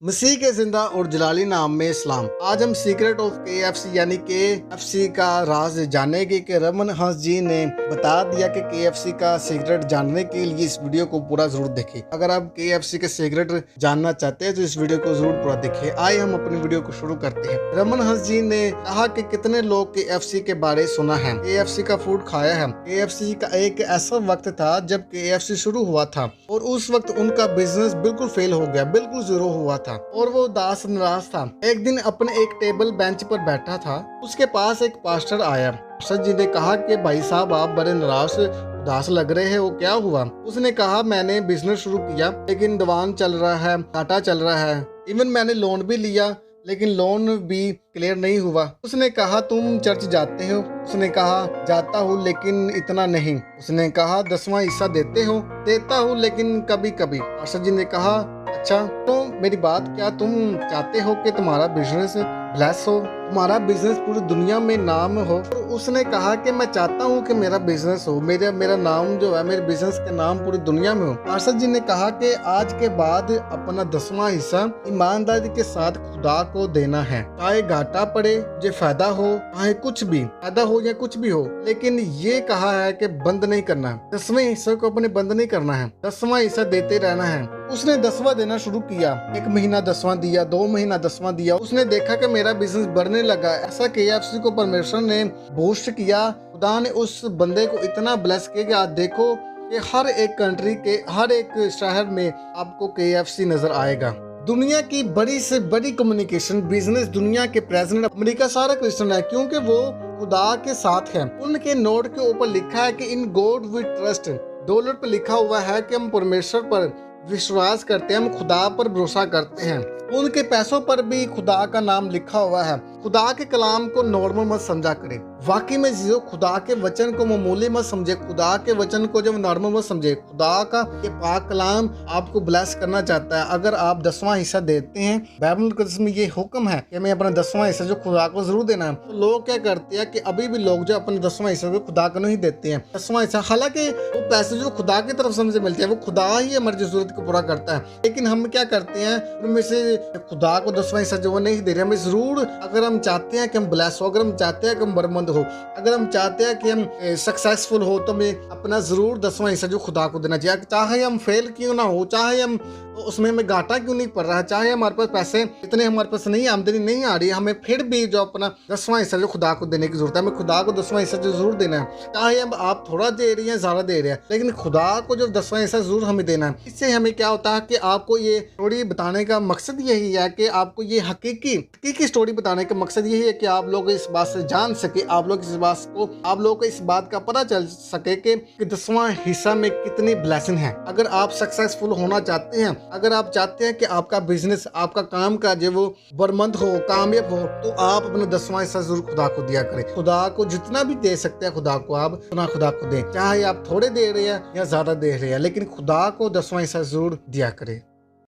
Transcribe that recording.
मसीह के जिंदा और जलाली नाम में इस्लाम। आज हम सीक्रेट ऑफ KFC यानी KFC का राज जानेंगे कि रमन हंस जी ने बता दिया कि KFC का सीक्रेट जानने के लिए इस वीडियो को पूरा जरूर देखें। अगर आप KFC के सीक्रेट जानना चाहते हैं तो इस वीडियो को जरूर पूरा देखें। आइए हम अपनी वीडियो को शुरू करते हैं। रमन हंस जी ने कहा कि कितने लोग KFC के बारे सुना है, KFC का फूड खाया है। KFC का एक ऐसा वक्त था जब KFC शुरू हुआ था और उस वक्त उनका बिजनेस बिल्कुल फेल हो गया, बिल्कुल जीरो हुआ था और वो उदास नाराज था। एक दिन अपने एक टेबल बेंच पर बैठा था, उसके पास एक पास्टर आया। पास्टर जी ने कहा कि भाई साहब, आप बड़े नाराज उदास लग रहे हैं, वो क्या हुआ? उसने कहा, मैंने बिजनेस शुरू किया लेकिन दीवान चल रहा है, घाटा चल रहा है। इवन मैंने लोन भी लिया लेकिन लोन भी क्लियर नहीं हुआ। उसने कहा, तुम चर्च जाते हो? उसने कहा, जाता हूँ लेकिन इतना नहीं। उसने कहा, 10वां हिस्सा देते हो? देता हूँ लेकिन कभी कभी। पास्टर जी ने कहा, अच्छा तो मेरी बात, क्या तुम चाहते हो कि तुम्हारा बिजनेस ब्लेस हो, तुम्हारा बिजनेस पूरी दुनिया में नाम हो? और उसने कहा कि मैं चाहता हूँ कि मेरा बिजनेस हो, मेरा नाम जो है, मेरे बिजनेस का नाम पूरी दुनिया में हो। पास्टर जी ने कहा कि आज के बाद अपना 10वां हिस्सा ईमानदारी के साथ खुदा को देना है, चाहे घाटा पड़े, जो फायदा हो, चाहे कुछ भी फायदा हो या कुछ भी हो, लेकिन ये कहा है कि बंद नहीं करना है, 10वें हिस्से को अपने बंद नहीं करना है, 10वां हिस्सा देते रहना है। उसने 10वां देना शुरू किया। 1 महीना 10वां दिया, 2 महीना 10वां दिया। उसने देखा कि मेरा बिजनेस बढ़ने लगा। ऐसा KFC को परमेश्वर ने बूस्ट किया। खुदा ने उस बंदे को इतना ब्लेस किया कि आज देखो कि हर एक कंट्री के हर एक शहर में आपको KFC नजर आएगा। दुनिया की बड़ी से बड़ी कम्युनिकेशन बिजनेस, दुनिया के प्रेसिडेंट, अमेरिका सारा क्रिश्चियन है क्योंकि वो खुदा के साथ है। उनके नोट के ऊपर लिखा है कि in God we trust. Dollar पे लिखा हुआ है कि हम परमेश्वर पर विश्वास करते हैं, हम खुदा पर भरोसा करते हैं। उनके पैसों पर भी खुदा का नाम लिखा हुआ है। खुदा के कलाम को नॉर्मल मत समझा करें, वाकई में जियो। खुदा के वचन को मामूली मत समझे, खुदा के वचन को जब नॉर्मल मत समझे। खुदा का ये पाक कलाम आपको ब्लेस करना चाहता है। अगर आप 10वां हिस्सा देते हैं, बाइबल मुकद्दस में ये हुक्म है कि मैं अपना 10वां हिस्सा जो खुदा को जरूर देना है। तो लोग क्या करते हैं कि अभी भी लोग जो अपने 10वां हिस्सा को खुदा को नहीं देते हैं। 10वां हिस्सा, हालांकि वो पैसे जो खुदा की तरफ से हमसे मिलते हैं, वो खुदा ही हमारी जरूरत को पूरा करता है, लेकिन हम क्या करते हैं, उनमें से खुदा को 10वां हिस्सा जो वो नहीं दे रहे। हमें जरूर, अगर हम चाहते हैं कि हम ब्लेस हो, अगर हम चाहते हैं कि हम बरमंद हो, अगर हम चाहते हैं कि हम सक्सेसफुल हो, तो हमें अपना जरूर 10वां हिस्सा जो खुदा को देना चाहिए। चाहे हम फेल क्यों ना हो, चाहे हम उसमें हमें घाटा क्यों नहीं पड़ रहा है, चाहे हमारे पास पैसे इतने हमारे पास नहीं, आमदनी नहीं आ रही है, हमें फिर भी जो अपना 10वां हिस्सा जो खुदा को देने की जरूरत है। हमें खुदा को 10वां हिस्सा जो जरूर देना है। चाहे हम आप थोड़ा दे रही हैं, ज्यादा दे रहे हैं, लेकिन खुदा को जो 10वां हिस्सा जरूर हमें देना है। इससे हमें क्या होता है कि आपको ये स्टोरी बताने का मकसद यही है कि आपको ये हकीकी स्टोरी बताने का मकसद यही है कि आप लोग इस बात से जान सके, आप लोग को इस बात का पता चल सके कि 10वां हिस्सा में कितनी ब्लेसिंग है। अगर आप सक्सेसफुल होना चाहते हैं, अगर आप चाहते हैं कि आपका बिजनेस, आपका काम काज वो बरमंद हो, कामयाब हो, तो आप अपना 10वां हिस्सा जरूर खुदा को दिया करें। खुदा को जितना भी दे सकते हैं, खुदा को आप उतना खुदा को दें। चाहे आप थोड़े दे रहे हैं या ज्यादा दे रहे हैं, लेकिन खुदा को 10वां हिस्सा जरूर दिया करें।